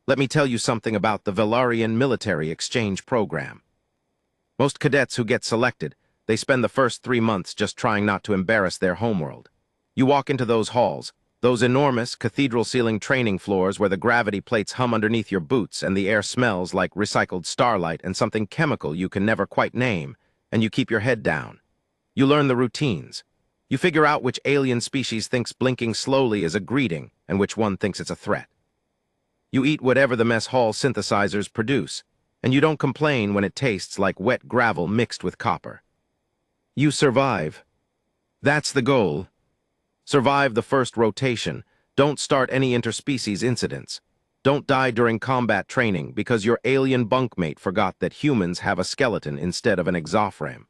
Let me tell you something about the Velaryon military exchange program. Most cadets who get selected, they spend the first 3 months just trying not to embarrass their homeworld. You walk into those halls, those enormous cathedral-ceiling training floors where the gravity plates hum underneath your boots and the air smells like recycled starlight and something chemical you can never quite name, and you keep your head down. You learn the routines. You figure out which alien species thinks blinking slowly is a greeting and which one thinks it's a threat. You eat whatever the mess hall synthesizers produce, and you don't complain when it tastes like wet gravel mixed with copper. You survive. That's the goal. Survive the first rotation. Don't start any interspecies incidents. Don't die during combat training because your alien bunkmate forgot that humans have a skeleton instead of an exoframe.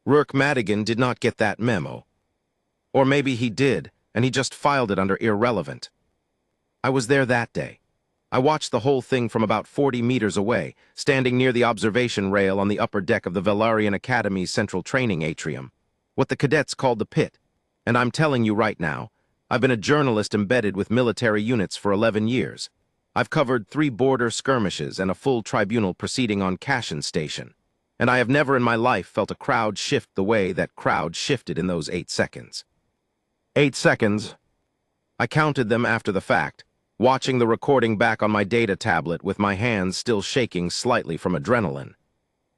Rourke Madigan did not get that memo. Or maybe he did, and he just filed it under irrelevant. I was there that day. I watched the whole thing from about 40 meters away, standing near the observation rail on the upper deck of the Velaryon Academy's central training atrium, what the cadets called the pit. And I'm telling you right now, I've been a journalist embedded with military units for 11 years. I've covered 3 border skirmishes and a full tribunal proceeding on Cashin Station. And I have never in my life felt a crowd shift the way that crowd shifted in those 8 seconds. 8 seconds. I counted them after the fact, watching the recording back on my data tablet with my hands still shaking slightly from adrenaline.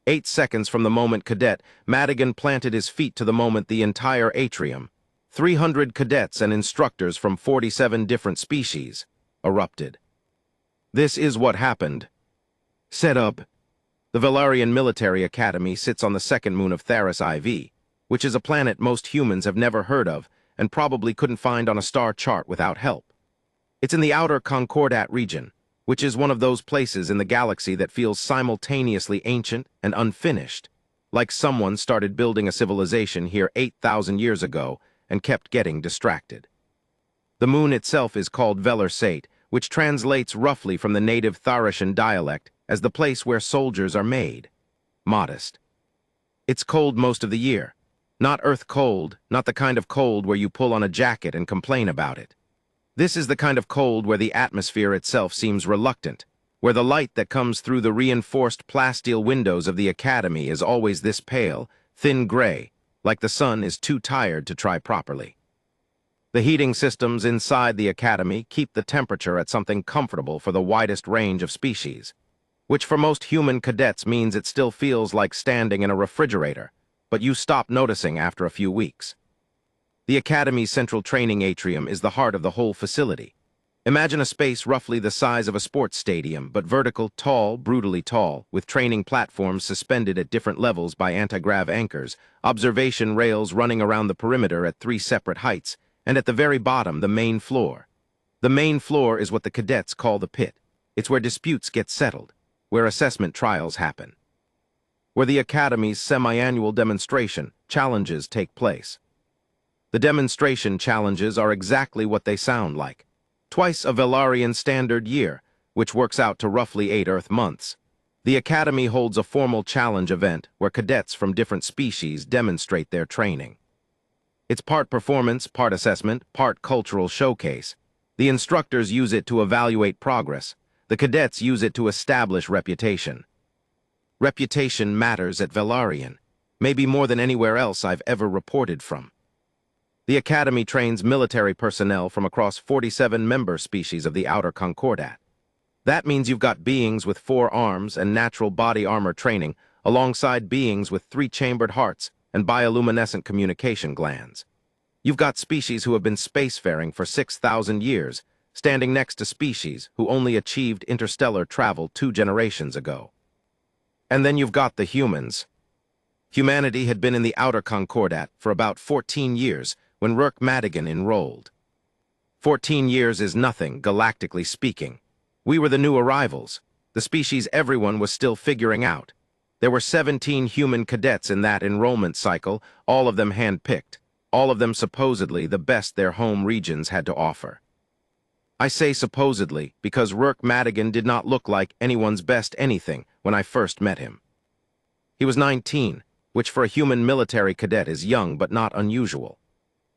8 seconds from the moment Cadet Madigan planted his feet to the moment the entire atrium, 300 cadets and instructors from 47 different species, erupted. This is what happened. Set up. The Velaryon Military Academy sits on the second moon of Theris IV, which is a planet most humans have never heard of and probably couldn't find on a star chart without help. It's in the outer Concordat region, which is one of those places in the galaxy that feels simultaneously ancient and unfinished, like someone started building a civilization here 8,000 years ago and kept getting distracted. The moon itself is called Velarsate, which translates roughly from the native Tharishan dialect as the place where soldiers are made. Modest. It's cold most of the year. Not Earth cold, not the kind of cold where you pull on a jacket and complain about it. This is the kind of cold where the atmosphere itself seems reluctant, where the light that comes through the reinforced plasteel windows of the academy is always this pale, thin gray, like the sun is too tired to try properly. The heating systems inside the academy keep the temperature at something comfortable for the widest range of species, which for most human cadets means it still feels like standing in a refrigerator, but you stop noticing after a few weeks. The Academy's central training atrium is the heart of the whole facility. Imagine a space roughly the size of a sports stadium, but vertical, tall, brutally tall, with training platforms suspended at different levels by anti-grav anchors, observation rails running around the perimeter at 3 separate heights, and at the very bottom, the main floor. The main floor is what the cadets call the pit. It's where disputes get settled, where assessment trials happen, where the Academy's semi-annual demonstration challenges take place. The demonstration challenges are exactly what they sound like. Twice a Velaryon standard year, which works out to roughly 8 Earth months. The Academy holds a formal challenge event where cadets from different species demonstrate their training. It's part performance, part assessment, part cultural showcase. The instructors use it to evaluate progress. The cadets use it to establish reputation. Reputation matters at Velaryon, maybe more than anywhere else I've ever reported from. The Academy trains military personnel from across 47 member species of the Outer Concordat. That means you've got beings with 4 arms and natural body armor training, alongside beings with 3-chambered hearts and bioluminescent communication glands. You've got species who have been spacefaring for 6,000 years, standing next to species who only achieved interstellar travel 2 generations ago. And then you've got the humans. Humanity had been in the Outer Concordat for about 14 years, when Rourke Madigan enrolled. 14 years is nothing, galactically speaking. We were the new arrivals, the species everyone was still figuring out. There were 17 human cadets in that enrollment cycle, all of them hand-picked, all of them supposedly the best their home regions had to offer. I say supposedly because Rourke Madigan did not look like anyone's best anything when I first met him. He was 19, which for a human military cadet is young but not unusual.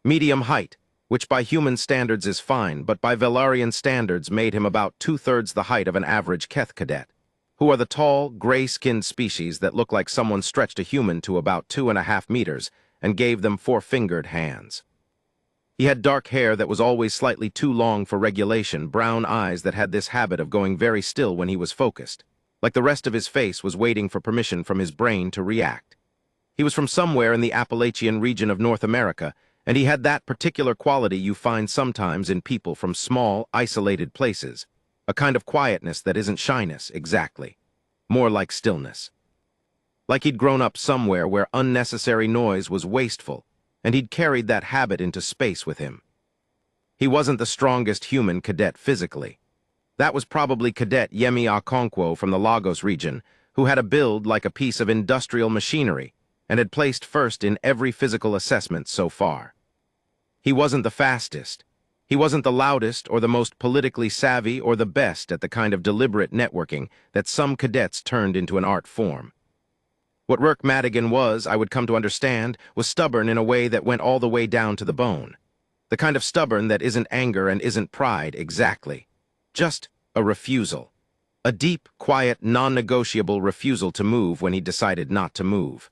Medium height, which by human standards is fine, but by Velaryon standards made him about two-thirds the height of an average Keth cadet, who are the tall, gray-skinned species that look like someone stretched a human to about 2.5 meters and gave them four-fingered hands. He had dark hair that was always slightly too long for regulation, brown eyes that had this habit of going very still when he was focused, like the rest of his face was waiting for permission from his brain to react. He was from somewhere in the Appalachian region of North America, and he had that particular quality you find sometimes in people from small, isolated places, a kind of quietness that isn't shyness, exactly, more like stillness. Like he'd grown up somewhere where unnecessary noise was wasteful, and he'd carried that habit into space with him. He wasn't the strongest human cadet physically. That was probably Cadet Yemi Okonkwo from the Lagos region, who had a build like a piece of industrial machinery and had placed first in every physical assessment so far. He wasn't the fastest. He wasn't the loudest or the most politically savvy or the best at the kind of deliberate networking that some cadets turned into an art form. What Rourke Madigan was, I would come to understand, was stubborn in a way that went all the way down to the bone. The kind of stubborn that isn't anger and isn't pride, exactly. Just a refusal. A deep, quiet, non-negotiable refusal to move when he decided not to move.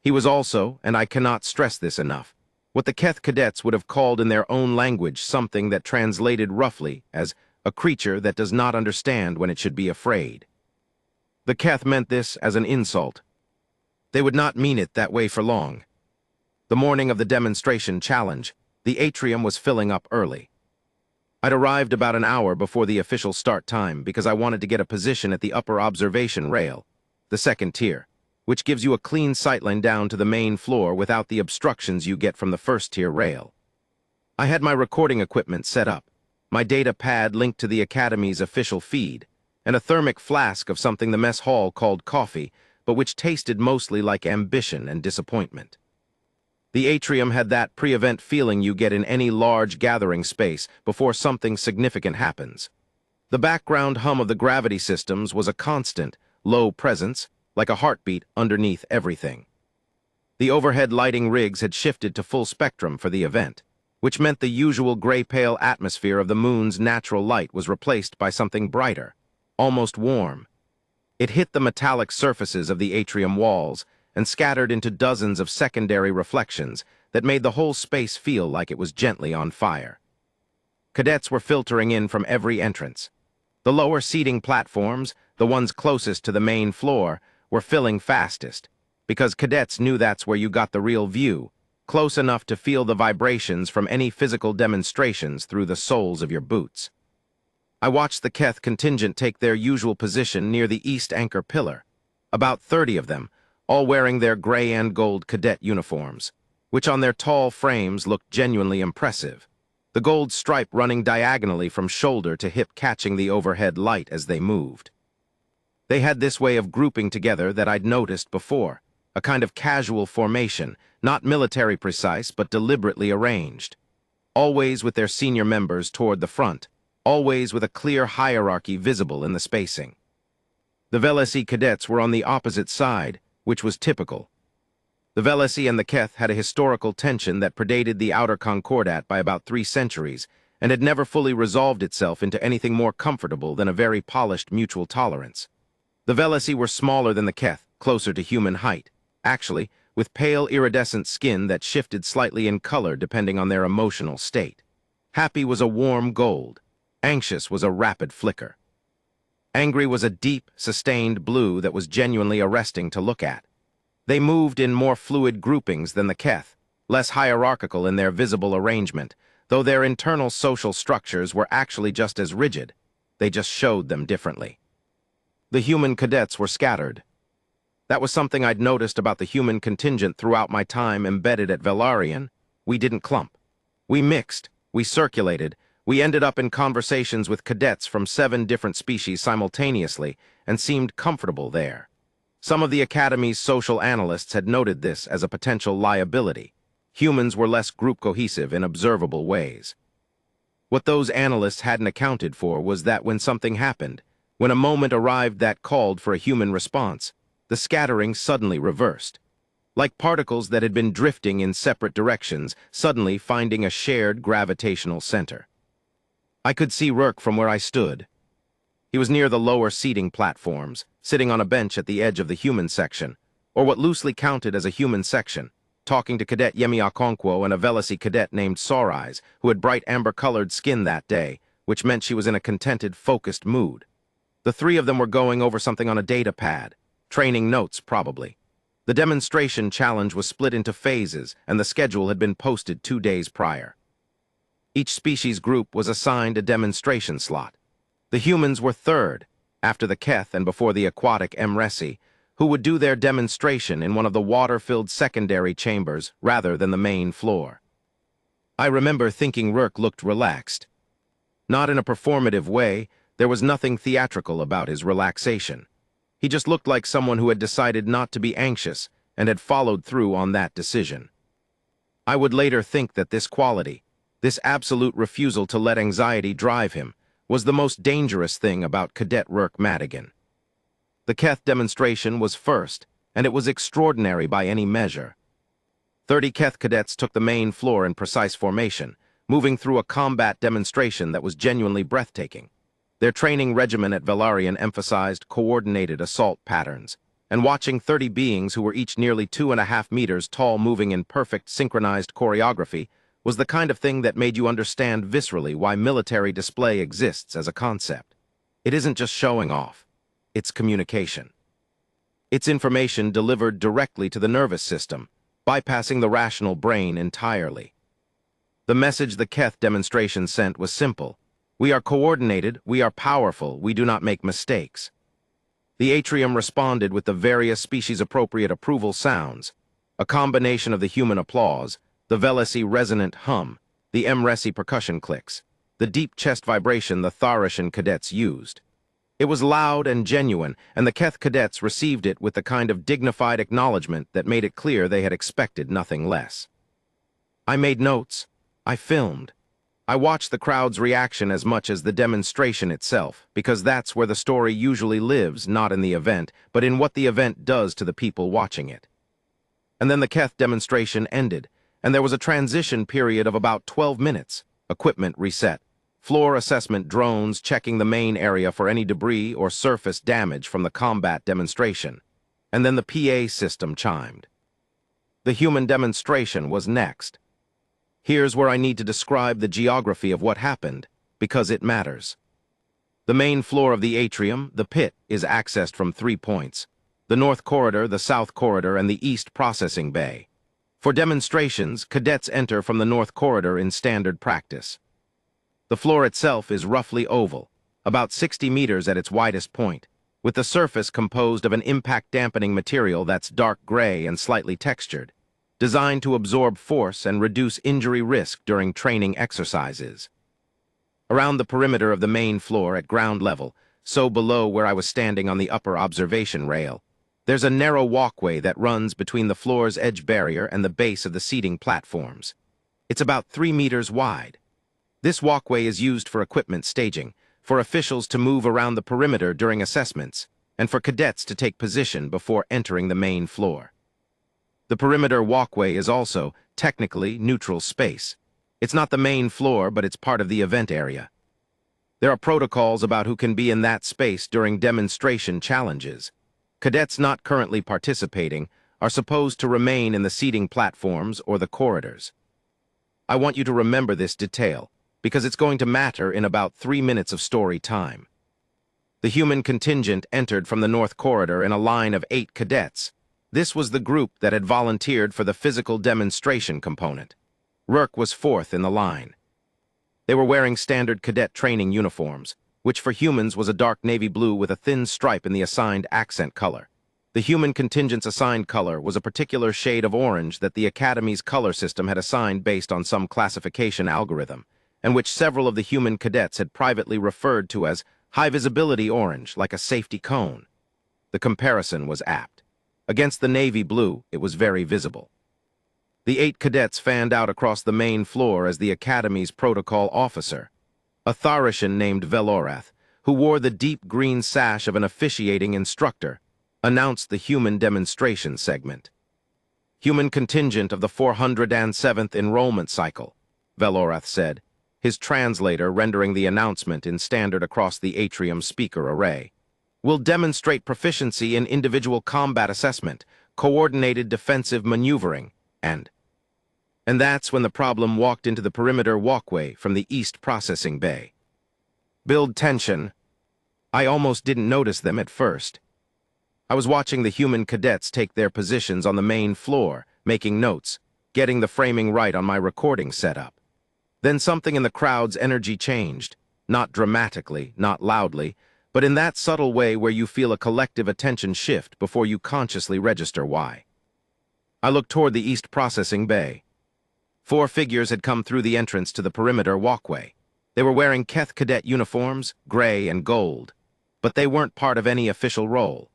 He was also, and I cannot stress this enough, what the Keth cadets would have called in their own language something that translated roughly as a creature that does not understand when it should be afraid. The Keth meant this as an insult. They would not mean it that way for long. The morning of the demonstration challenge, the atrium was filling up early. I'd arrived about an hour before the official start time because I wanted to get a position at the upper observation rail, the second tier, which gives you a clean sightline down to the main floor without the obstructions you get from the first-tier rail. I had my recording equipment set up, my data pad linked to the Academy's official feed, and a thermic flask of something the mess hall called coffee, but which tasted mostly like ambition and disappointment. The atrium had that pre-event feeling you get in any large gathering space before something significant happens. The background hum of the gravity systems was a constant, low presence, like a heartbeat underneath everything. The overhead lighting rigs had shifted to full spectrum for the event, which meant the usual gray-pale atmosphere of the moon's natural light was replaced by something brighter, almost warm. It hit the metallic surfaces of the atrium walls and scattered into dozens of secondary reflections that made the whole space feel like it was gently on fire. Cadets were filtering in from every entrance. The lower seating platforms, the ones closest to the main floor, were filling fastest, because cadets knew that's where you got the real view, close enough to feel the vibrations from any physical demonstrations through the soles of your boots. I watched the Keth contingent take their usual position near the east anchor pillar, about 30 of them, all wearing their gray and gold cadet uniforms, which on their tall frames looked genuinely impressive, the gold stripe running diagonally from shoulder to hip catching the overhead light as they moved. They had this way of grouping together that I'd noticed before, a kind of casual formation, not military precise but deliberately arranged, always with their senior members toward the front, always with a clear hierarchy visible in the spacing. The Velesi cadets were on the opposite side, which was typical. The Velesi and the Keth had a historical tension that predated the Outer Concordat by about 3 centuries and had never fully resolved itself into anything more comfortable than a very polished mutual tolerance. The Velesi were smaller than the Keth, closer to human height, actually, with pale iridescent skin that shifted slightly in color depending on their emotional state. Happy was a warm gold. Anxious was a rapid flicker. Angry was a deep, sustained blue that was genuinely arresting to look at. They moved in more fluid groupings than the Keth, less hierarchical in their visible arrangement, though their internal social structures were actually just as rigid. They just showed them differently. The human cadets were scattered. That was something I'd noticed about the human contingent throughout my time embedded at Velaryon. We didn't clump. We mixed, we circulated, we ended up in conversations with cadets from 7 different species simultaneously and seemed comfortable there. Some of the Academy's social analysts had noted this as a potential liability. Humans were less group cohesive in observable ways. What those analysts hadn't accounted for was that when something happened, when a moment arrived that called for a human response, the scattering suddenly reversed. like particles that had been drifting in separate directions, suddenly finding a shared gravitational center. I could see Rourke from where I stood. He was near the lower seating platforms, sitting on a bench at the edge of the human section, or what loosely counted as a human section, talking to Cadet Yemi Okonkwo and a Velasi cadet named Sorais, who had bright amber-colored skin that day, which meant she was in a contented, focused mood. The three of them were going over something on a data pad, training notes, probably. The demonstration challenge was split into phases, and the schedule had been posted 2 days prior. Each species group was assigned a demonstration slot. The humans were third, after the Keth and before the aquatic Emresi, who would do their demonstration in one of the water-filled secondary chambers rather than the main floor. I remember thinking Rourke looked relaxed. Not in a performative way, there was nothing theatrical about his relaxation. He just looked like someone who had decided not to be anxious and had followed through on that decision. I would later think that this quality, this absolute refusal to let anxiety drive him, was the most dangerous thing about Cadet Rourke Madigan. The Keth demonstration was first, and it was extraordinary by any measure. 30 Keth cadets took the main floor in precise formation, moving through a combat demonstration that was genuinely breathtaking. Their training regimen at Velaryon emphasized coordinated assault patterns, and watching 30 beings who were each nearly 2.5 meters tall moving in perfect synchronized choreography was the kind of thing that made you understand viscerally why military display exists as a concept. It isn't just showing off. It's communication. It's information delivered directly to the nervous system, bypassing the rational brain entirely. The message the Keth demonstration sent was simple. We are coordinated, we are powerful, we do not make mistakes. The atrium responded with the various species-appropriate approval sounds, a combination of the human applause, the Velasi resonant hum, the Emresi percussion clicks, the deep chest vibration the Tharishan cadets used. It was loud and genuine, and the Keth cadets received it with the kind of dignified acknowledgement that made it clear they had expected nothing less. I made notes. I filmed. I watched the crowd's reaction as much as the demonstration itself, because that's where the story usually lives, not in the event, but in what the event does to the people watching it. And then the Keth demonstration ended, and there was a transition period of about 12 minutes. Equipment reset. Floor assessment drones checking the main area for any debris or surface damage from the combat demonstration. And then the PA system chimed. The human demonstration was next. Here's where I need to describe the geography of what happened, because it matters. The main floor of the atrium, the pit, is accessed from 3 points: the north corridor, the south corridor, and the east processing bay. For demonstrations, cadets enter from the north corridor in standard practice. The floor itself is roughly oval, about 60 meters at its widest point, with the surface composed of an impact-dampening material that's dark gray and slightly textured, designed to absorb force and reduce injury risk during training exercises. Around the perimeter of the main floor at ground level, so below where I was standing on the upper observation rail, there's a narrow walkway that runs between the floor's edge barrier and the base of the seating platforms. It's about 3 meters wide. This walkway is used for equipment staging, for officials to move around the perimeter during assessments, and for cadets to take position before entering the main floor. The perimeter walkway is also, technically, neutral space. It's not the main floor, but it's part of the event area. There are protocols about who can be in that space during demonstration challenges. Cadets not currently participating are supposed to remain in the seating platforms or the corridors. I want you to remember this detail, because it's going to matter in about 3 minutes of story time. The human contingent entered from the north corridor in a line of 8 cadets. This was the group that had volunteered for the physical demonstration component. Rourke was 4th in the line. They were wearing standard cadet training uniforms, which for humans was a dark navy blue with a thin stripe in the assigned accent color. The human contingent's assigned color was a particular shade of orange that the Academy's color system had assigned based on some classification algorithm, and which several of the human cadets had privately referred to as high-visibility orange, like a safety cone. The comparison was apt. Against the navy blue, it was very visible. The 8 cadets fanned out across the main floor as the Academy's protocol officer, a Tharishan named Velorath, who wore the deep green sash of an officiating instructor, announced the human demonstration segment. Human contingent of the 407th enrollment cycle, Velorath said, his translator rendering the announcement in standard across the atrium speaker array. Will demonstrate proficiency in individual combat assessment, coordinated defensive maneuvering, and that's when the problem walked into the perimeter walkway from the east processing bay. Build tension. I almost didn't notice them at first. I was watching the human cadets take their positions on the main floor, making notes, getting the framing right on my recording setup. Then something in the crowd's energy changed, not dramatically, not loudly, but in that subtle way where you feel a collective attention shift before you consciously register why. I looked toward the east processing bay. 4 figures had come through the entrance to the perimeter walkway. They were wearing Keth cadet uniforms, gray and gold, but they weren't part of any official role.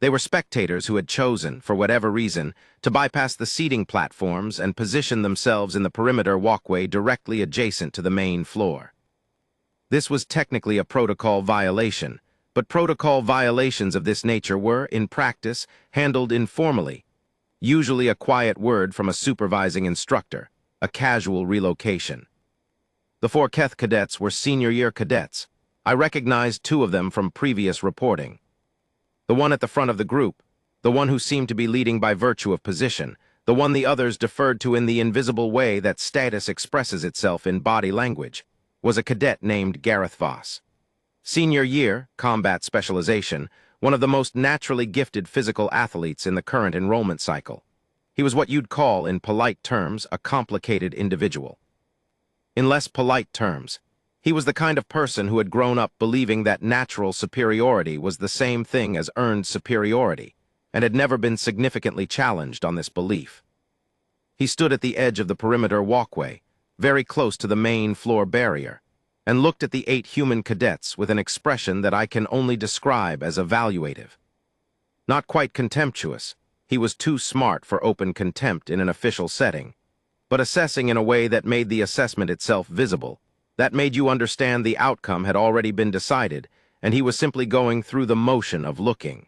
They were spectators who had chosen, for whatever reason, to bypass the seating platforms and position themselves in the perimeter walkway directly adjacent to the main floor. This was technically a protocol violation, but protocol violations of this nature were, in practice, handled informally, usually a quiet word from a supervising instructor, a casual relocation. The 4 Keth cadets were senior-year cadets. I recognized 2 of them from previous reporting. The one at the front of the group, the one who seemed to be leading by virtue of position, the one the others deferred to in the invisible way that status expresses itself in body language, was a cadet named Gareth Voss. Senior year, combat specialization, one of the most naturally gifted physical athletes in the current enrollment cycle. He was what you'd call, in polite terms, a complicated individual. In less polite terms, he was the kind of person who had grown up believing that natural superiority was the same thing as earned superiority, and had never been significantly challenged on this belief. He stood at the edge of the perimeter walkway, very close to the main floor barrier, and looked at the 8 human cadets with an expression that I can only describe as evaluative. Not quite contemptuous, he was too smart for open contempt in an official setting, but assessing in a way that made the assessment itself visible, that made you understand the outcome had already been decided, and he was simply going through the motion of looking.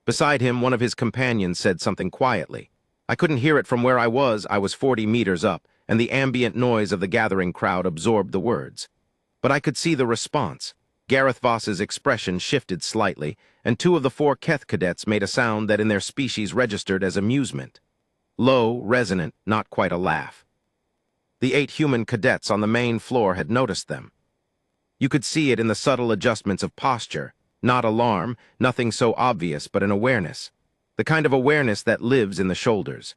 Beside him, one of his companions said something quietly. I couldn't hear it from where I was 40 meters up, and the ambient noise of the gathering crowd absorbed the words. But I could see the response. Gareth Voss's expression shifted slightly, and 2 of the 4 Keth cadets made a sound that in their species registered as amusement. Low, resonant, not quite a laugh. The 8 human cadets on the main floor had noticed them. You could see it in the subtle adjustments of posture, not alarm, nothing so obvious but an awareness, the kind of awareness that lives in the shoulders.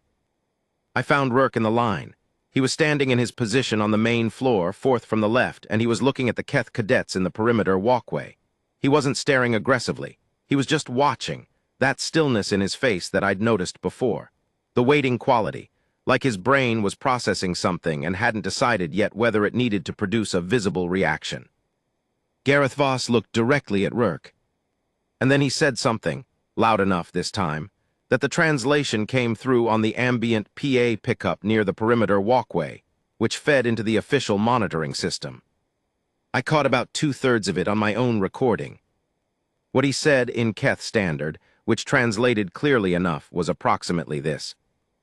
I found Rourke in the line. He was standing in his position on the main floor, 4th from the left, and he was looking at the Keth cadets in the perimeter walkway. He wasn't staring aggressively. He was just watching, that stillness in his face that I'd noticed before. The waiting quality, like his brain was processing something and hadn't decided yet whether it needed to produce a visible reaction. Gareth Voss looked directly at Rourke. And then he said something, loud enough this time, that the translation came through on the ambient PA pickup near the perimeter walkway, which fed into the official monitoring system. I caught about 2/3 of it on my own recording. What he said in Keth standard, which translated clearly enough, was approximately this.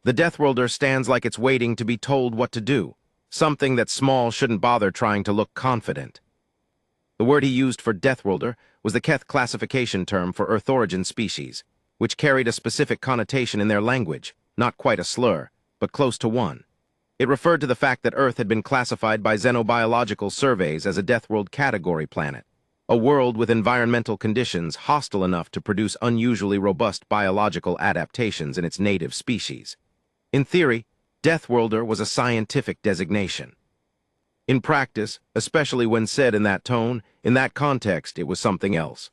The Deathworlder stands like it's waiting to be told what to do, something that small shouldn't bother trying to look confident. The word he used for Deathworlder was the Keth classification term for Earth origin species, which carried a specific connotation in their language, not quite a slur, but close to one. It referred to the fact that Earth had been classified by xenobiological surveys as a Deathworld category planet, a world with environmental conditions hostile enough to produce unusually robust biological adaptations in its native species. In theory, Deathworlder was a scientific designation. In practice, especially when said in that tone, in that context, it was something else.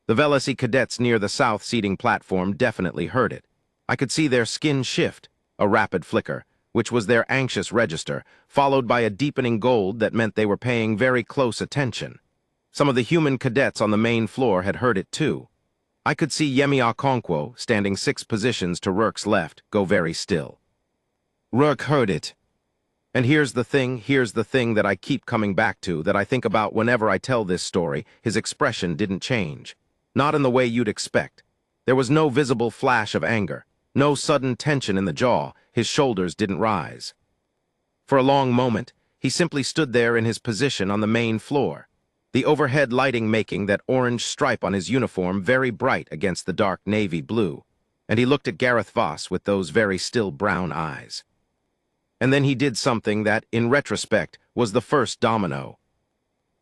The Velocity cadets near the south seating platform definitely heard it. I could see their skin shift, a rapid flicker, which was their anxious register, followed by a deepening gold that meant they were paying very close attention. Some of the human cadets on the main floor had heard it too. I could see Yemi Okonkwo, standing 6 positions to Rourke's left, go very still. Rourke heard it. And here's the thing that I keep coming back to, that I think about whenever I tell this story. His expression didn't change. Not in the way you'd expect. There was no visible flash of anger. No sudden tension in the jaw, his shoulders didn't rise. For a long moment, he simply stood there in his position on the main floor, the overhead lighting making that orange stripe on his uniform very bright against the dark navy blue, and he looked at Gareth Voss with those very still brown eyes. And then he did something that, in retrospect, was the first domino.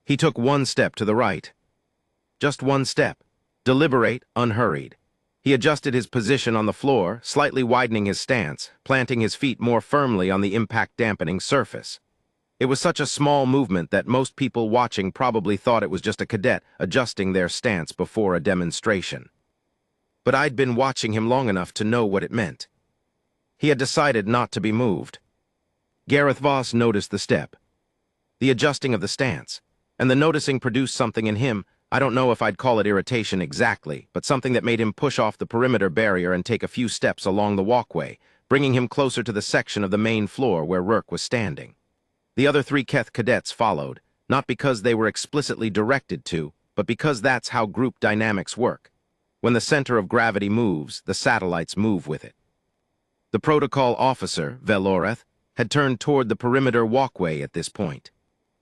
He took one step to the right. Just one step. Deliberate, unhurried. He adjusted his position on the floor, slightly widening his stance, planting his feet more firmly on the impact-dampening surface. It was such a small movement that most people watching probably thought it was just a cadet adjusting their stance before a demonstration. But I'd been watching him long enough to know what it meant. He had decided not to be moved. Gareth Voss noticed the step, the adjusting of the stance, and the noticing produced something in him. I don't know if I'd call it irritation exactly, but something that made him push off the perimeter barrier and take a few steps along the walkway, bringing him closer to the section of the main floor where Rourke was standing. The other 3 Keth cadets followed, not because they were explicitly directed to, but because that's how group dynamics work. When the center of gravity moves, the satellites move with it. The protocol officer, Veloreth, had turned toward the perimeter walkway at this point.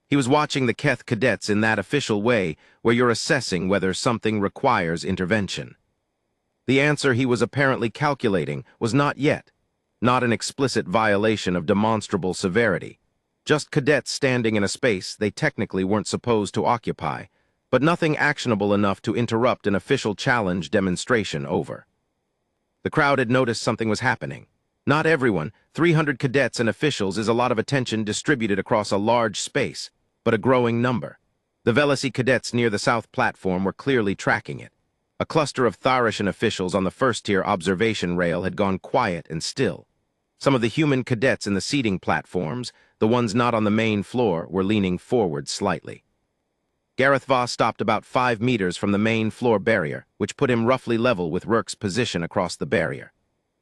He was watching the Keth cadets in that official way where you're assessing whether something requires intervention. The answer he was apparently calculating was not yet, not an explicit violation of demonstrable severity. Just cadets standing in a space they technically weren't supposed to occupy, but nothing actionable enough to interrupt an official challenge demonstration over. The crowd had noticed something was happening. Not everyone, 300 cadets and officials is a lot of attention distributed across a large space, but a growing number. The Velocity cadets near the south platform were clearly tracking it. A cluster of Tharishan officials on the first-tier observation rail had gone quiet and still. Some of the human cadets in the seating platforms, the ones not on the main floor, were leaning forward slightly. Gareth Voss stopped about 5 meters from the main floor barrier, which put him roughly level with Rourke's position across the barrier.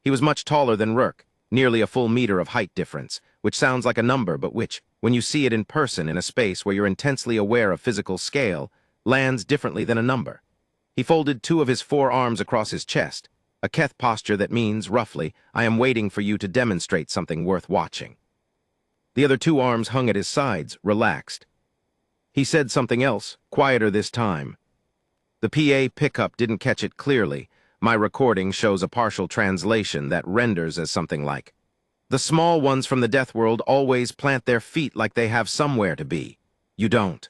He was much taller than Rourke, nearly a full meter of height difference, which sounds like a number but which, when you see it in person in a space where you're intensely aware of physical scale, lands differently than a number. He folded 2 of his forearms across his chest, a Keth posture that means, roughly, I am waiting for you to demonstrate something worth watching. The other 2 arms hung at his sides, relaxed. He said something else, quieter this time. The PA pickup didn't catch it clearly. My recording shows a partial translation that renders as something like, "The small ones from the death world always plant their feet like they have somewhere to be. You don't."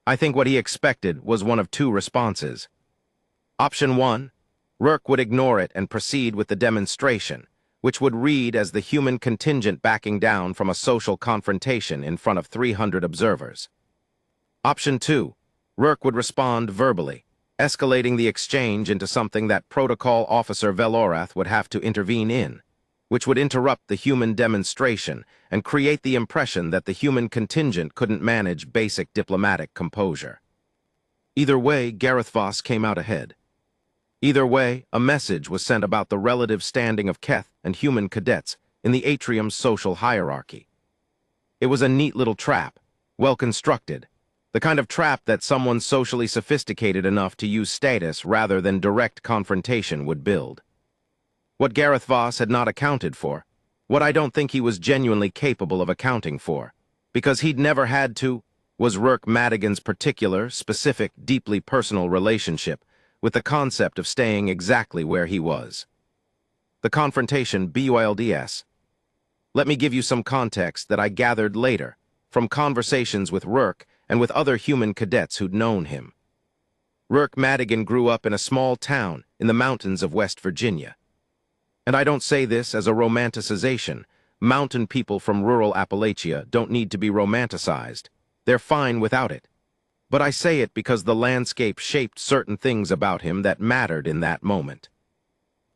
I think what he expected was one of 2 responses. Option 1, Rourke would ignore it and proceed with the demonstration, which would read as the human contingent backing down from a social confrontation in front of 300 observers. Option 2, Rourke would respond verbally, escalating the exchange into something that Protocol Officer Veloreth would have to intervene in, which would interrupt the human demonstration and create the impression that the human contingent couldn't manage basic diplomatic composure. Either way, Gareth Voss came out ahead. Either way, a message was sent about the relative standing of Keth and human cadets in the atrium's social hierarchy. It was a neat little trap, well constructed, the kind of trap that someone socially sophisticated enough to use status rather than direct confrontation would build. What Gareth Voss had not accounted for, what I don't think he was genuinely capable of accounting for, because he'd never had to, was Rourke Madigan's particular, specific, deeply personal relationship with the concept of staying exactly where he was. The confrontation, BULDS. Let me give you some context that I gathered later, from conversations with Rourke and with other human cadets who'd known him. Rourke Madigan grew up in a small town in the mountains of West Virginia. And I don't say this as a romanticization. Mountain people from rural Appalachia don't need to be romanticized. They're fine without it. But I say it because the landscape shaped certain things about him that mattered in that moment.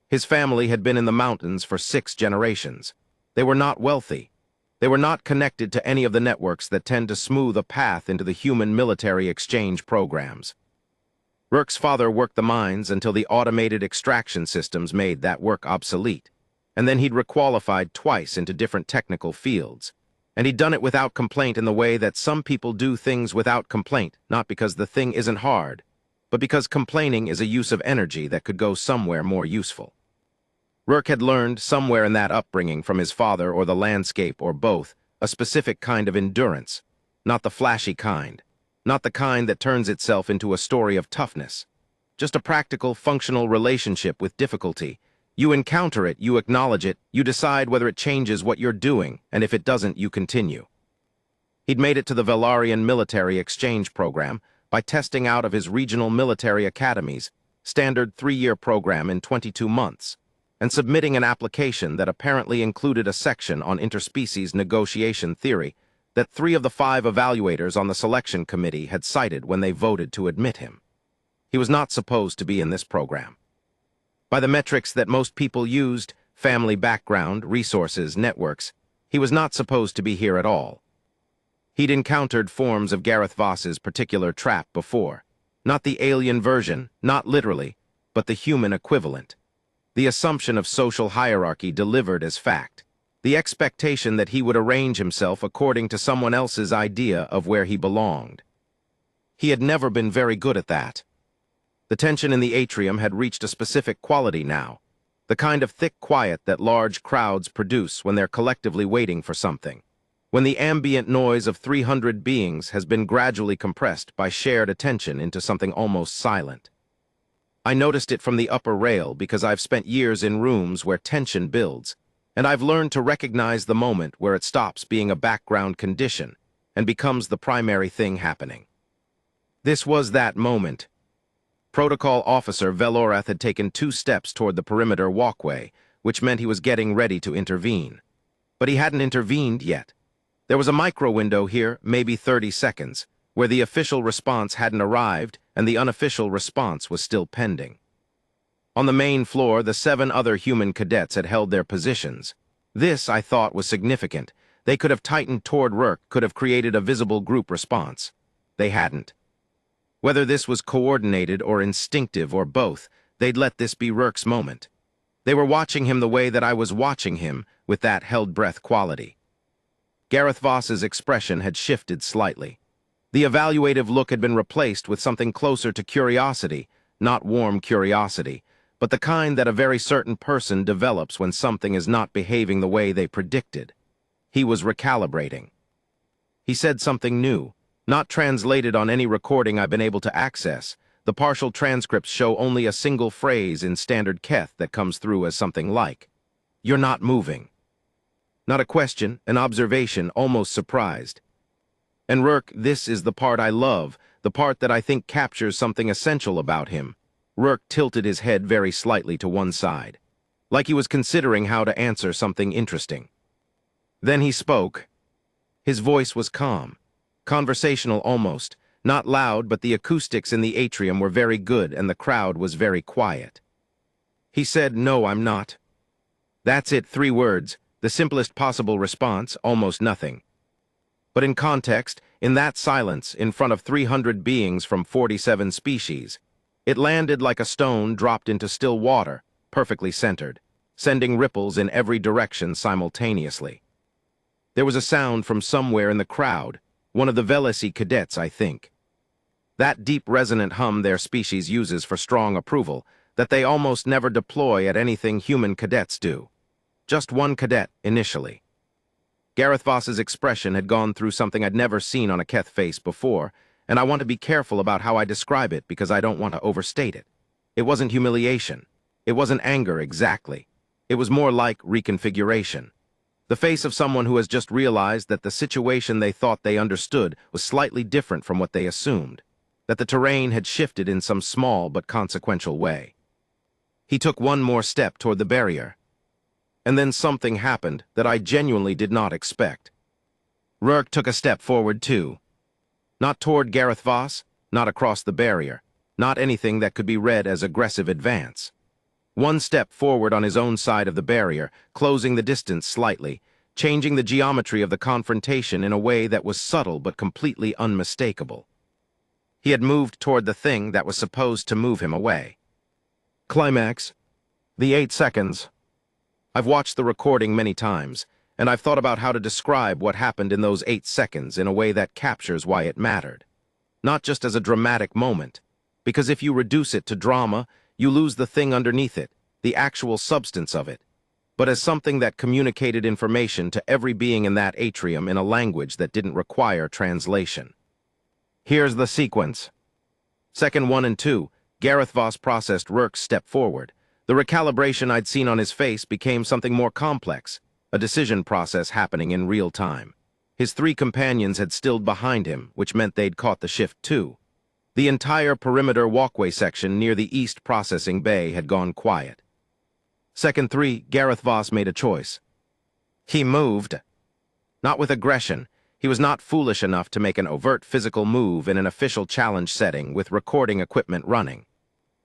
His family had been in the mountains for 6 generations. They were not wealthy. They were not connected to any of the networks that tend to smooth a path into the human military exchange programs. Rourke's father worked the mines until the automated extraction systems made that work obsolete, and then he'd requalified twice into different technical fields. And he'd done it without complaint in the way that some people do things without complaint, not because the thing isn't hard, but because complaining is a use of energy that could go somewhere more useful. Rourke had learned, somewhere in that upbringing from his father or the landscape or both, a specific kind of endurance. Not the flashy kind. Not the kind that turns itself into a story of toughness. Just a practical, functional relationship with difficulty. You encounter it, you acknowledge it, you decide whether it changes what you're doing, and if it doesn't, you continue. He'd made it to the Velaryon military exchange program by testing out of his regional military academies, standard 3-year program in 22 months, and submitting an application that apparently included a section on interspecies negotiation theory that 3 of the 5 evaluators on the selection committee had cited when they voted to admit him. He was not supposed to be in this program. By the metrics that most people used, family background, resources, networks, he was not supposed to be here at all. He'd encountered forms of Gareth Voss's particular trap before. Not the alien version, not literally, but the human equivalent. The assumption of social hierarchy delivered as fact. The expectation that he would arrange himself according to someone else's idea of where he belonged. He had never been very good at that. The tension in the atrium had reached a specific quality now, the kind of thick quiet that large crowds produce when they're collectively waiting for something, when the ambient noise of 300 beings has been gradually compressed by shared attention into something almost silent. I noticed it from the upper rail because I've spent years in rooms where tension builds, and I've learned to recognize the moment where it stops being a background condition and becomes the primary thing happening. This was that moment. Protocol Officer Velorath had taken 2 steps toward the perimeter walkway, which meant he was getting ready to intervene. But he hadn't intervened yet. There was a micro-window here, maybe 30 seconds, where the official response hadn't arrived and the unofficial response was still pending. On the main floor, the 7 other human cadets had held their positions. This, I thought, was significant. They could have tightened toward Rourke, could have created a visible group response. They hadn't. Whether this was coordinated or instinctive or both, they'd let this be Rourke's moment. They were watching him the way that I was watching him, with that held-breath quality. Gareth Voss's expression had shifted slightly. The evaluative look had been replaced with something closer to curiosity, not warm curiosity, but the kind that a very certain person develops when something is not behaving the way they predicted. He was recalibrating. He said something new, not translated on any recording I've been able to access. The partial transcripts show only a single phrase in standard Keth that comes through as something like, "You're not moving." Not a question, an observation, almost surprised. And Rourke, this is the part I love, the part that I think captures something essential about him. Rourke tilted his head very slightly to one side, like he was considering how to answer something interesting. Then he spoke. His voice was calm. Conversational almost, not loud, but the acoustics in the atrium were very good and the crowd was very quiet. He said, "No, I'm not." That's it, 3 words, the simplest possible response, almost nothing. But in context, in that silence, in front of 300 beings from 47 species, it landed like a stone dropped into still water, perfectly centered, sending ripples in every direction simultaneously. There was a sound from somewhere in the crowd, one of the Velesi cadets, I think. That deep resonant hum their species uses for strong approval that they almost never deploy at anything human cadets do. Just one cadet, initially. Gareth Voss's expression had gone through something I'd never seen on a Keth face before, and I want to be careful about how I describe it because I don't want to overstate it. It wasn't humiliation. It wasn't anger exactly. It was more like reconfiguration. The face of someone who has just realized that the situation they thought they understood was slightly different from what they assumed, that the terrain had shifted in some small but consequential way. He took one more step toward the barrier. And then something happened that I genuinely did not expect. Rourke took a step forward too. Not toward Gareth Voss, not across the barrier, not anything that could be read as aggressive advance. One step forward on his own side of the barrier, closing the distance slightly, changing the geometry of the confrontation in a way that was subtle but completely unmistakable. He had moved toward the thing that was supposed to move him away. Climax. The 8 seconds. I've watched the recording many times, and I've thought about how to describe what happened in those 8 seconds in a way that captures why it mattered. Not just as a dramatic moment, because if you reduce it to drama, you lose the thing underneath it, the actual substance of it, but as something that communicated information to every being in that atrium in a language that didn't require translation. Here's the sequence. Second 1 and 2, Gareth Voss processed Rourke's step forward. The recalibration I'd seen on his face became something more complex, a decision process happening in real time. His 3 companions had stilled behind him, which meant they'd caught the shift too. The entire perimeter walkway section near the east processing bay had gone quiet. Second 3, Gareth Voss made a choice. He moved. Not with aggression. He was not foolish enough to make an overt physical move in an official challenge setting with recording equipment running.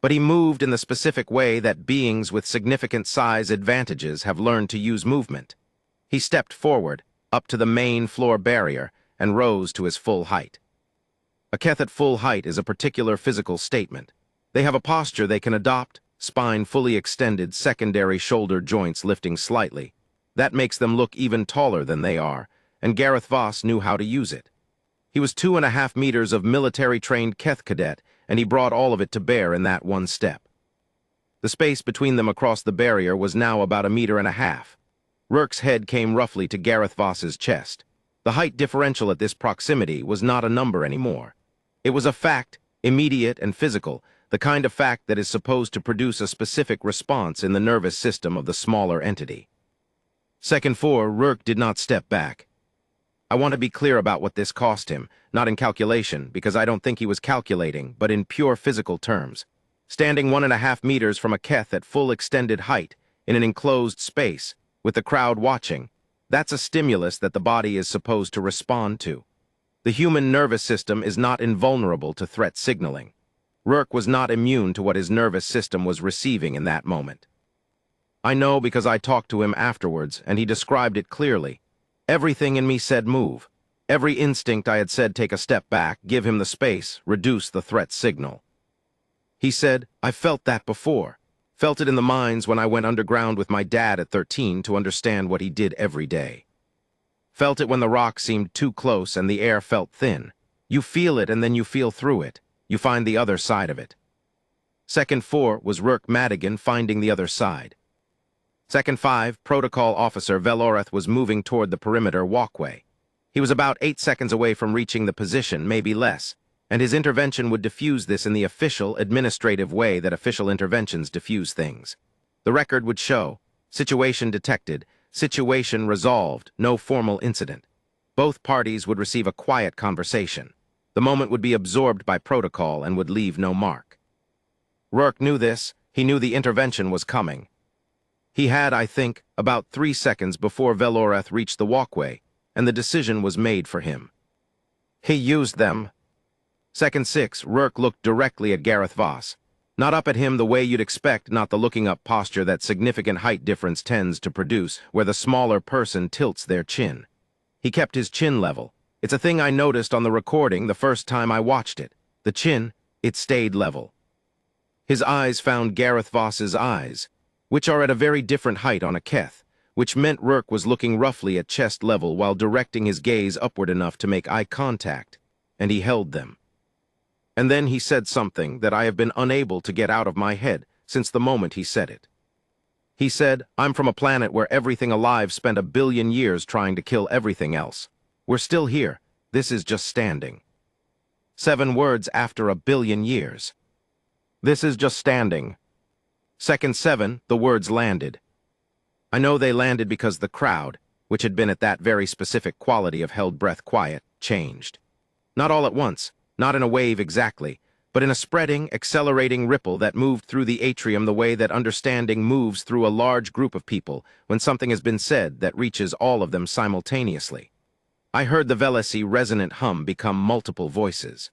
But he moved in the specific way that beings with significant size advantages have learned to use movement. He stepped forward, up to the main floor barrier, and rose to his full height. A Keth at full height is a particular physical statement. They have a posture they can adopt, spine fully extended, secondary shoulder joints lifting slightly. That makes them look even taller than they are, and Gareth Voss knew how to use it. He was 2.5 meters of military-trained Keth cadet, and he brought all of it to bear in that one step. The space between them across the barrier was now about 1.5 meters. Rourke's head came roughly to Gareth Voss's chest. The height differential at this proximity was not a number anymore. It was a fact, immediate and physical, the kind of fact that is supposed to produce a specific response in the nervous system of the smaller entity. Second 4, Rourke did not step back. I want to be clear about what this cost him, not in calculation, because I don't think he was calculating, but in pure physical terms. Standing 1.5 meters from a Keth at full extended height, in an enclosed space, with the crowd watching, that's a stimulus that the body is supposed to respond to. The human nervous system is not invulnerable to threat signaling. Rourke was not immune to what his nervous system was receiving in that moment. I know because I talked to him afterwards, and he described it clearly. Everything in me said move. Every instinct I had said take a step back, give him the space, reduce the threat signal. He said, I felt that before. Felt it in the mines when I went underground with my dad at 13 to understand what he did every day. Felt it when the rock seemed too close and the air felt thin. You feel it and then you feel through it. You find the other side of it. Second 4 was Rourke Madigan finding the other side. Second 5, Protocol Officer Veloreth was moving toward the perimeter walkway. He was about 8 seconds away from reaching the position, maybe less, and his intervention would diffuse this in the official, administrative way that official interventions diffuse things. The record would show, situation detected, situation resolved, no formal incident. Both parties would receive a quiet conversation. The moment would be absorbed by protocol and would leave no mark. Rourke knew this. He knew the intervention was coming. He had, I think, about 3 seconds before Veloreth reached the walkway, and the decision was made for him. He used them. Second 6, Rourke looked directly at Gareth Voss. Not up at him the way you'd expect, not the looking-up posture that significant height difference tends to produce, where the smaller person tilts their chin. He kept his chin level. It's a thing I noticed on the recording the first time I watched it. The chin, it stayed level. His eyes found Gareth Voss's eyes, which are at a very different height on a Keth, which meant Rourke was looking roughly at chest level while directing his gaze upward enough to make eye contact, and he held them. And then he said something that I have been unable to get out of my head since the moment he said it. He said, I'm from a planet where everything alive spent 1 billion years trying to kill everything else. We're still here. This is just standing. 7 words after 1 billion years. This is just standing. Second 7, the words landed. I know they landed because the crowd, which had been at that very specific quality of held breath quiet, changed. Not all at once, not in a wave exactly, but in a spreading, accelerating ripple that moved through the atrium the way that understanding moves through a large group of people when something has been said that reaches all of them simultaneously. I heard the Velesi resonant hum become multiple voices.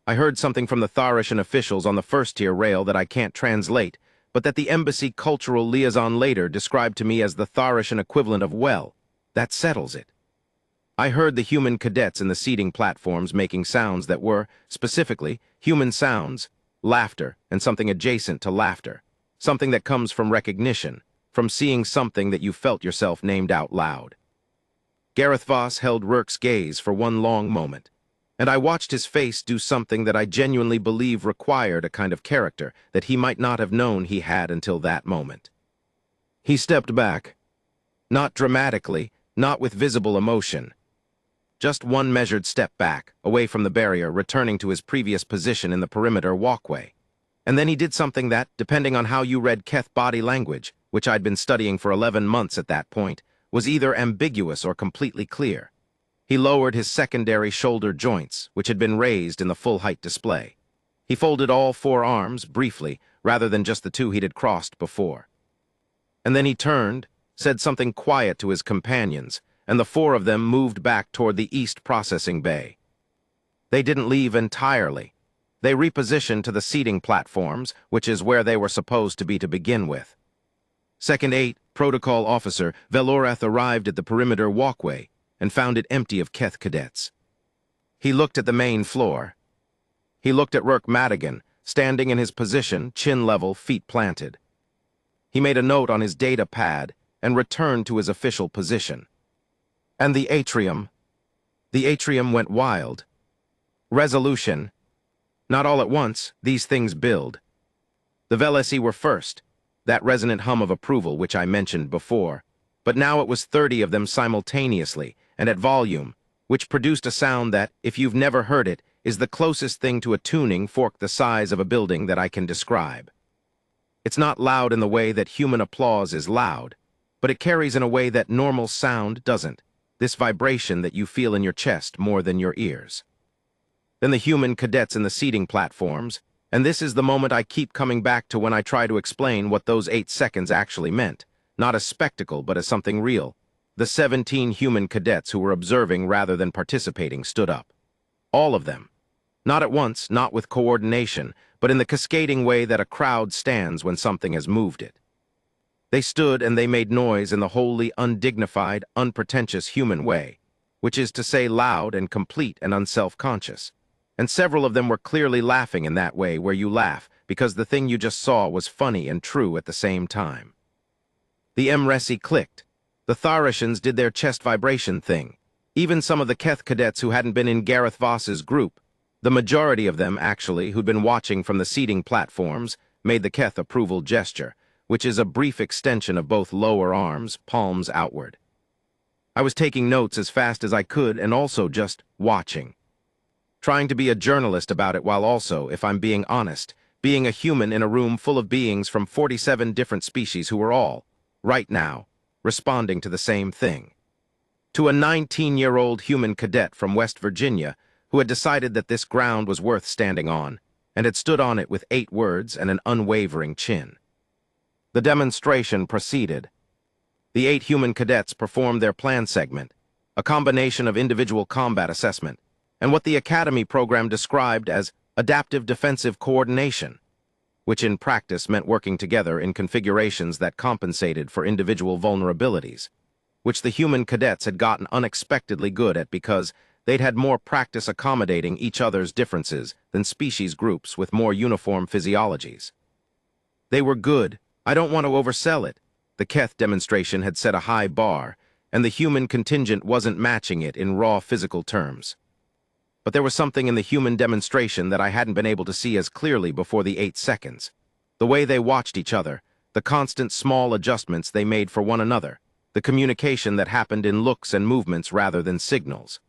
I heard something from the Tharishan officials on the first-tier rail that I can't translate, but that the embassy cultural liaison later described to me as the Tharishan equivalent of well. That settles it. I heard the human cadets in the seating platforms making sounds that were, specifically, human sounds, laughter, and something adjacent to laughter, something that comes from recognition, from seeing something that you felt yourself named out loud. Gareth Voss held Rourke's gaze for one long moment. And I watched his face do something that I genuinely believe required a kind of character that he might not have known he had until that moment. He stepped back. Not dramatically, not with visible emotion. Just one measured step back, away from the barrier, returning to his previous position in the perimeter walkway. And then he did something that, depending on how you read Keth body language, which I'd been studying for 11 months at that point, was either ambiguous or completely clear. He lowered his secondary shoulder joints, which had been raised in the full-height display. He folded all four arms, briefly, rather than just the two he'd crossed before. And then he turned, said something quiet to his companions, and the four of them moved back toward the east processing bay. They didn't leave entirely. They repositioned to the seating platforms, which is where they were supposed to be to begin with. Second 8, Protocol Officer Velorath arrived at the perimeter walkway and found it empty of Keth cadets. He looked at the main floor. He looked at Rurk Madigan, standing in his position, chin level, feet planted. He made a note on his data pad and returned to his official position. And the atrium. The atrium went wild. Resolution. Not all at once, these things build. The Velesi were first, that resonant hum of approval which I mentioned before, but now it was 30 of them simultaneously and at volume, which produced a sound that, if you've never heard it, is the closest thing to a tuning fork the size of a building that I can describe. It's not loud in the way that human applause is loud, but it carries in a way that normal sound doesn't, this vibration that you feel in your chest more than your ears. Then the human cadets in the seating platforms, and this is the moment I keep coming back to when I try to explain what those 8 seconds actually meant, not as spectacle but as something real. The 17 human cadets who were observing rather than participating stood up. All of them. Not at once, not with coordination, but in the cascading way that a crowd stands when something has moved it. They stood and they made noise in the wholly undignified, unpretentious human way, which is to say loud and complete and unself-conscious. And several of them were clearly laughing in that way where you laugh because the thing you just saw was funny and true at the same time. The Emresi clicked. The Tharashans did their chest vibration thing. Even some of the Keth cadets who hadn't been in Gareth Voss's group, the majority of them, actually, who'd been watching from the seating platforms, made the Keth approval gesture, which is a brief extension of both lower arms, palms outward. I was taking notes as fast as I could and also just watching. Trying to be a journalist about it while also, if I'm being honest, being a human in a room full of beings from 47 different species who were all, right now, responding to the same thing. To a 19-year-old human cadet from West Virginia who had decided that this ground was worth standing on and had stood on it with 8 words and an unwavering chin. The demonstration proceeded. The 8 human cadets performed their plan segment, a combination of individual combat assessment, and what the Academy program described as adaptive defensive coordination, which in practice meant working together in configurations that compensated for individual vulnerabilities, which the human cadets had gotten unexpectedly good at because they'd had more practice accommodating each other's differences than species groups with more uniform physiologies. They were good. I don't want to oversell it. The Keth demonstration had set a high bar, and the human contingent wasn't matching it in raw physical terms. But there was something in the human demonstration that I hadn't been able to see as clearly before the 8 seconds. The way they watched each other, the constant small adjustments they made for one another, the communication that happened in looks and movements rather than signals.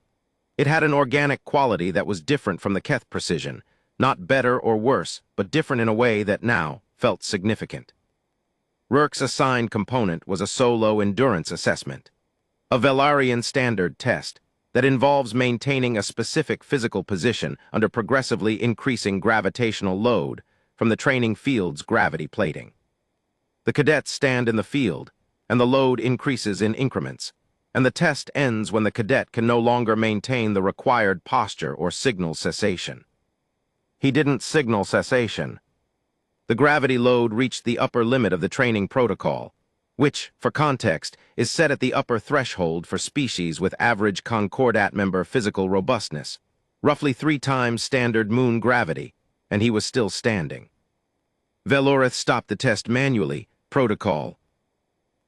It had an organic quality that was different from the Keth precision, not better or worse, but different in a way that now felt significant. Rurk's assigned component was a solo endurance assessment, a Velaryon standard test, that involves maintaining a specific physical position under progressively increasing gravitational load from the training field's gravity plating. The cadets stand in the field, and the load increases in increments, and the test ends when the cadet can no longer maintain the required posture or signal cessation. He didn't signal cessation. The gravity load reached the upper limit of the training protocol, which, for context, is set at the upper threshold for species with average concordat member physical robustness, roughly 3 times standard moon gravity, and he was still standing. Velorath stopped the test manually, protocol.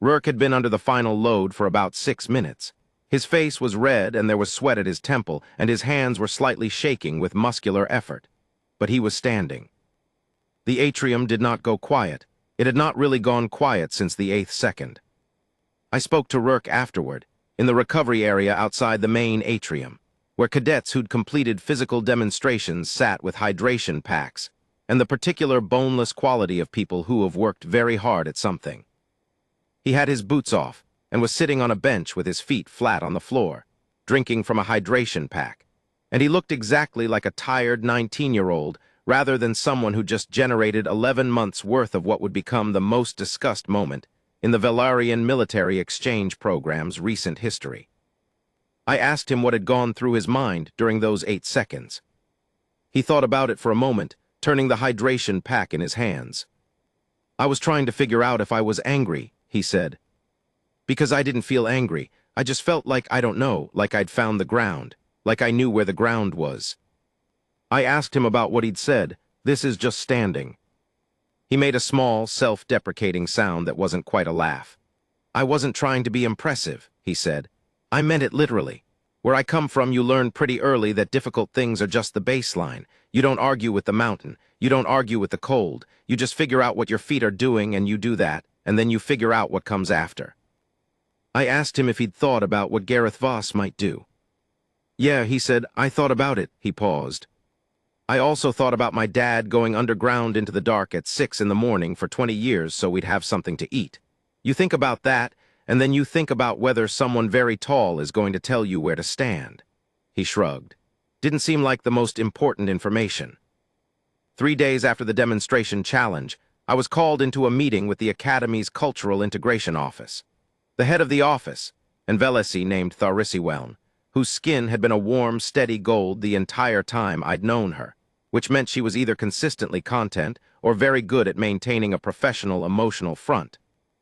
Rurk had been under the final load for about 6 minutes. His face was red and there was sweat at his temple, and his hands were slightly shaking with muscular effort. But he was standing. The atrium did not go quiet. It had not really gone quiet since the 8th second. I spoke to Rourke afterward, in the recovery area outside the main atrium, where cadets who'd completed physical demonstrations sat with hydration packs, and the particular boneless quality of people who have worked very hard at something. He had his boots off, and was sitting on a bench with his feet flat on the floor, drinking from a hydration pack, and he looked exactly like a tired 19-year-old rather than someone who just generated 11 months' worth of what would become the most discussed moment in the Velaryon military exchange program's recent history. I asked him what had gone through his mind during those 8 seconds. He thought about it for a moment, turning the hydration pack in his hands. "I was trying to figure out if I was angry," he said. "Because I didn't feel angry. I just felt like, I don't know, like I'd found the ground, like I knew where the ground was." I asked him about what he'd said. "This is just standing." He made a small, self-deprecating sound that wasn't quite a laugh. "I wasn't trying to be impressive," he said. "I meant it literally. Where I come from, you learn pretty early that difficult things are just the baseline. You don't argue with the mountain. You don't argue with the cold. You just figure out what your feet are doing and you do that, and then you figure out what comes after." I asked him if he'd thought about what Gareth Voss might do. "Yeah," he said, "I thought about it." He paused. "I also thought about my dad going underground into the dark at 6 in the morning for 20 years so we'd have something to eat. You think about that, and then you think about whether someone very tall is going to tell you where to stand." He shrugged. "Didn't seem like the most important information." 3 days after the demonstration challenge, I was called into a meeting with the Academy's Cultural Integration Office. The head of the office, an Velesi named Tharisiweln, whose skin had been a warm, steady gold the entire time I'd known her, which meant she was either consistently content or very good at maintaining a professional emotional front,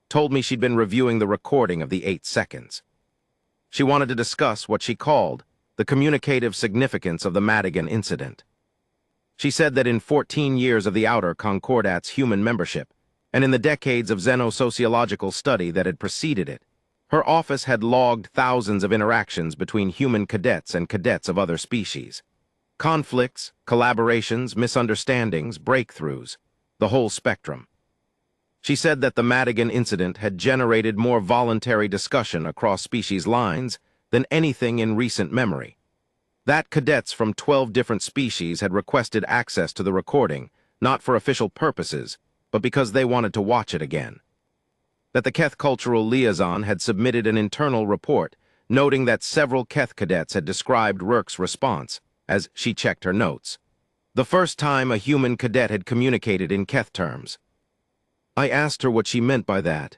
told me she'd been reviewing the recording of the 8 seconds. She wanted to discuss what she called the communicative significance of the Madigan incident. She said that in 14 years of the Outer Concordat's human membership, and in the decades of xenosociological study that had preceded it, her office had logged thousands of interactions between human cadets and cadets of other species. Conflicts, collaborations, misunderstandings, breakthroughs, the whole spectrum. She said that the Madigan incident had generated more voluntary discussion across species lines than anything in recent memory. That cadets from 12 different species had requested access to the recording, not for official purposes, but because they wanted to watch it again. That the Keth Cultural Liaison had submitted an internal report noting that several Keth cadets had described Rourke's response as she checked her notes. The first time a human cadet had communicated in Keth terms. I asked her what she meant by that.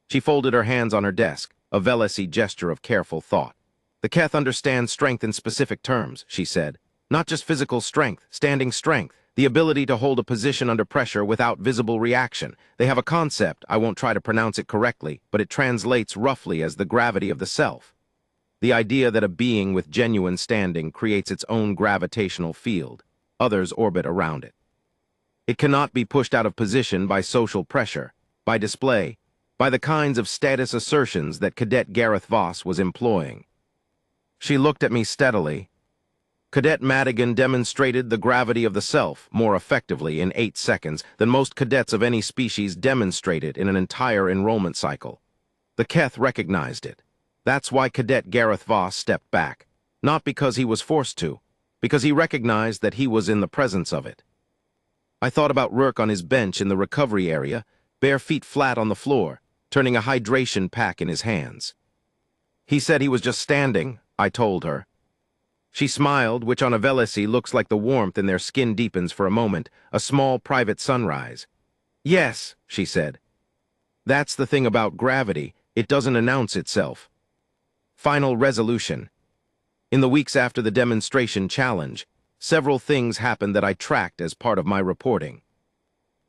She folded her hands on her desk, a Velesi gesture of careful thought. "The Keth understand strength in specific terms," she said. "Not just physical strength, standing strength, the ability to hold a position under pressure without visible reaction. They have a concept, I won't try to pronounce it correctly, but it translates roughly as the gravity of the self. The idea that a being with genuine standing creates its own gravitational field. Others orbit around it. It cannot be pushed out of position by social pressure, by display, by the kinds of status assertions that Cadet Gareth Voss was employing." She looked at me steadily. "Cadet Madigan demonstrated the gravity of the self more effectively in 8 seconds than most cadets of any species demonstrated in an entire enrollment cycle. The Keth recognized it. That's why Cadet Gareth Voss stepped back, not because he was forced to, because he recognized that he was in the presence of it." I thought about Rourke on his bench in the recovery area, bare feet flat on the floor, turning a hydration pack in his hands. "He said he was just standing," I told her. She smiled, which on a Velesi looks like the warmth in their skin deepens for a moment, a small private sunrise. "Yes," she said. "That's the thing about gravity, it doesn't announce itself." Final resolution. In the weeks after the demonstration challenge, several things happened that I tracked as part of my reporting.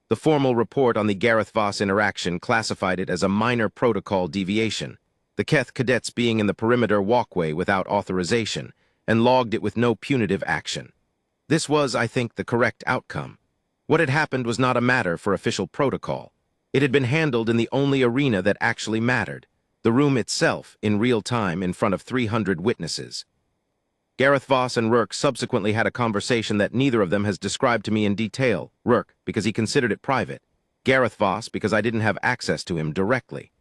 The formal report on the Gareth Voss interaction classified it as a minor protocol deviation, the Keth cadets being in the perimeter walkway without authorization, and logged it with no punitive action. This was, I think, the correct outcome. What had happened was not a matter for official protocol. It had been handled in the only arena that actually mattered, The room itself, in real time, in front of 300 witnesses. Gareth Voss and Rourke subsequently had a conversation that neither of them has described to me in detail. Rourke, because he considered it private. Gareth Voss, because I didn't have access to him directly.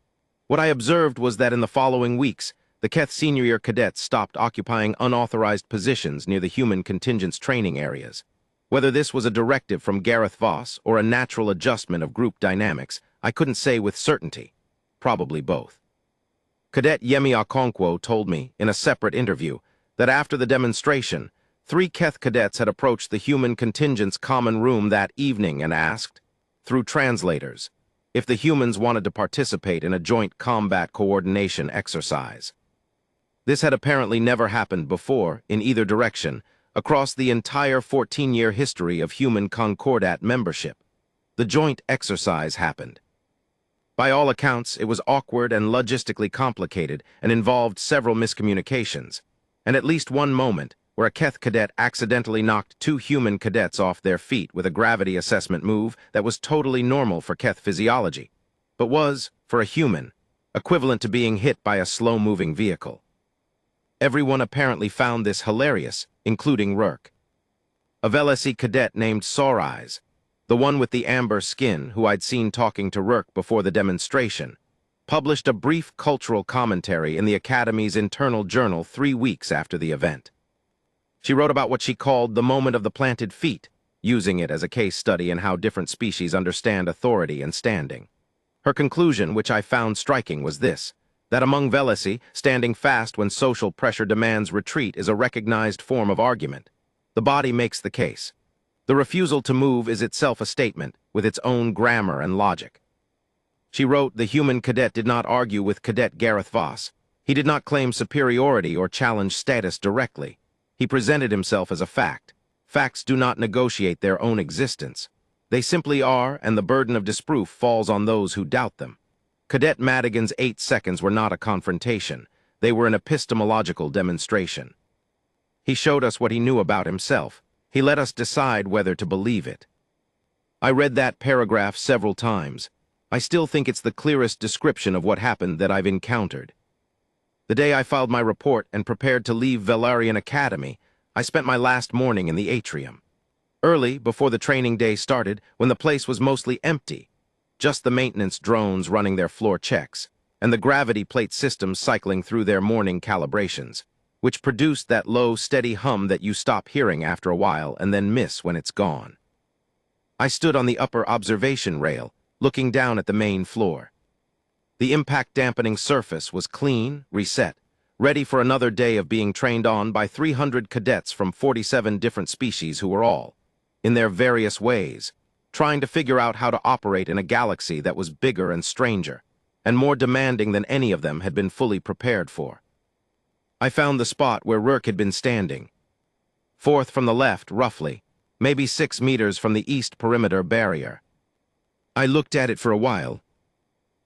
What I observed was that in the following weeks, the Keth senior year cadets stopped occupying unauthorized positions near the human contingent's training areas. Whether this was a directive from Gareth Voss or a natural adjustment of group dynamics, I couldn't say with certainty. Probably both. Cadet Yemi Okonkwo told me, in a separate interview, that after the demonstration, 3 Keth cadets had approached the human contingent's common room that evening and asked, through translators, if the humans wanted to participate in a joint combat coordination exercise. This had apparently never happened before, in either direction, across the entire 14-year history of human Concordat membership. The joint exercise happened. By all accounts, it was awkward and logistically complicated and involved several miscommunications, and at least one moment where a Keth cadet accidentally knocked 2 human cadets off their feet with a gravity assessment move that was totally normal for Keth physiology, but was, for a human, equivalent to being hit by a slow-moving vehicle. Everyone apparently found this hilarious, including Rourke. A VLSI cadet named Soreyes, the one with the amber skin who I'd seen talking to Rourke before the demonstration, published a brief cultural commentary in the Academy's internal journal 3 weeks after the event. She wrote about what she called the moment of the planted feet, using it as a case study in how different species understand authority and standing. Her conclusion, which I found striking, was this: that among VLSI, standing fast when social pressure demands retreat is a recognized form of argument. The body makes the case. The refusal to move is itself a statement, with its own grammar and logic. She wrote, the human cadet did not argue with Cadet Gareth Voss. He did not claim superiority or challenge status directly. He presented himself as a fact. Facts do not negotiate their own existence. They simply are, and the burden of disproof falls on those who doubt them. Cadet Madigan's 8 seconds were not a confrontation. They were an epistemological demonstration. He showed us what he knew about himself. He let us decide whether to believe it. I read that paragraph several times. I still think it's the clearest description of what happened that I've encountered. The day I filed my report and prepared to leave Velaryon Academy, I spent my last morning in the atrium. Early, before the training day started, when the place was mostly empty, just the maintenance drones running their floor checks, and the gravity plate systems cycling through their morning calibrations, which produced that low, steady hum that you stop hearing after a while and then miss when it's gone. I stood on the upper observation rail, looking down at the main floor. The impact-dampening surface was clean, reset, ready for another day of being trained on by 300 cadets from 47 different species who were all, in their various ways, trying to figure out how to operate in a galaxy that was bigger and stranger, and more demanding than any of them had been fully prepared for. I found the spot where Rourke had been standing. 4th from the left, roughly, maybe 6 meters from the east perimeter barrier. I looked at it for a while.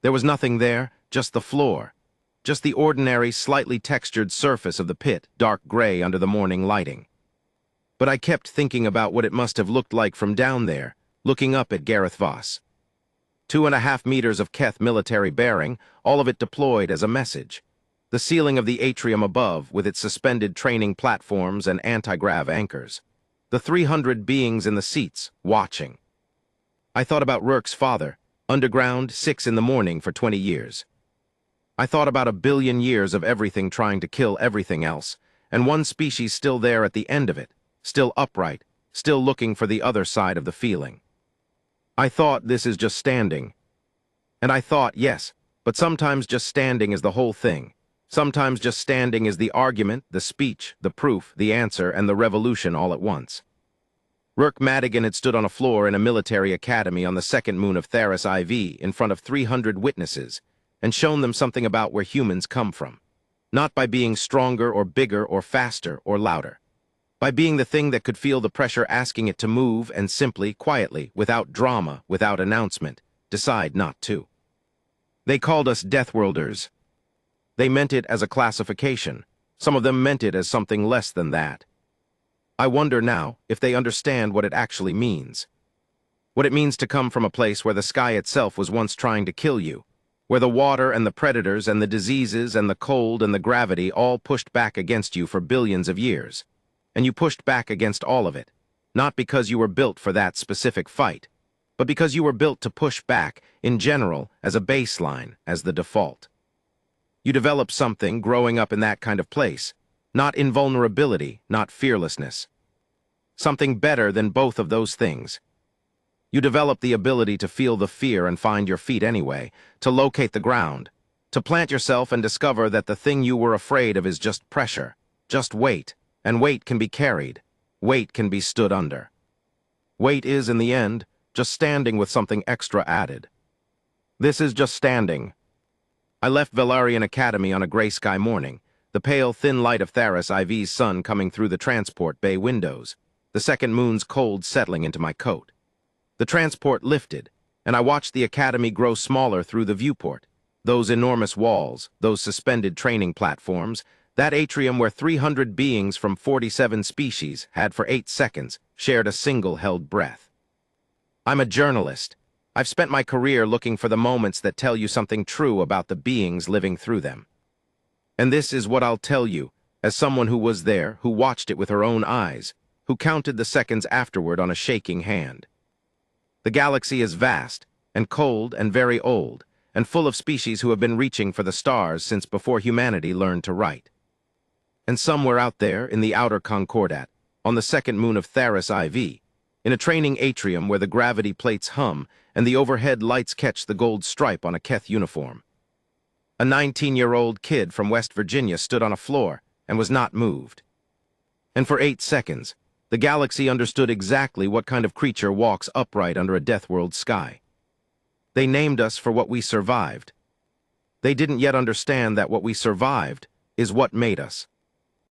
There was nothing there, just the floor. Just the ordinary, slightly textured surface of the pit, dark gray under the morning lighting. But I kept thinking about what it must have looked like from down there, looking up at Gareth Voss. 2.5 meters of Keth military bearing, all of it deployed as a message. The ceiling of the atrium above, with its suspended training platforms and anti-grav anchors. The 300 beings in the seats, watching. I thought about Rourke's father, underground, 6 in the morning for 20 years. I thought about 1 billion years of everything trying to kill everything else, and one species still there at the end of it, still upright, still looking for the other side of the feeling. I thought this is just standing. And I thought, yes, but sometimes just standing is the whole thing. Sometimes just standing is the argument, the speech, the proof, the answer, and the revolution all at once. Rourke Madigan had stood on a floor in a military academy on the second moon of Theris IV in front of 300 witnesses and shown them something about where humans come from. Not by being stronger or bigger or faster or louder. By being the thing that could feel the pressure asking it to move and simply, quietly, without drama, without announcement, decide not to. They called us Deathworlders. They meant it as a classification. Some of them meant it as something less than that. I wonder now if they understand what it actually means. What it means to come from a place where the sky itself was once trying to kill you, where the water and the predators and the diseases and the cold and the gravity all pushed back against you for billions of years. And you pushed back against all of it, not because you were built for that specific fight, but because you were built to push back, in general, as a baseline, as the default. You develop something growing up in that kind of place, not invulnerability, not fearlessness. Something better than both of those things. You develop the ability to feel the fear and find your feet anyway, to locate the ground, to plant yourself and discover that the thing you were afraid of is just pressure, just weight, and weight can be carried, weight can be stood under. Weight is, in the end, just standing with something extra added. This is just standing. I left Velaryon Academy on a gray sky morning, the pale, thin light of Theros IV's sun coming through the transport bay windows, the second moon's cold settling into my coat. The transport lifted, and I watched the academy grow smaller through the viewport. Those enormous walls, those suspended training platforms, that atrium where 300 beings from 47 species had for 8 seconds shared a single held breath. I'm a journalist. I've spent my career looking for the moments that tell you something true about the beings living through them. And this is what I'll tell you, as someone who was there, who watched it with her own eyes, who counted the seconds afterward on a shaking hand. The galaxy is vast, and cold, and very old, and full of species who have been reaching for the stars since before humanity learned to write. And somewhere out there, in the outer Concordat, on the second moon of Theros IV, in a training atrium where the gravity plates hum and the overhead lights catch the gold stripe on a Keth uniform, a 19-year-old kid from West Virginia stood on a floor and was not moved. And for 8 seconds, the galaxy understood exactly what kind of creature walks upright under a Deathworld sky. They named us for what we survived. They didn't yet understand that what we survived is what made us.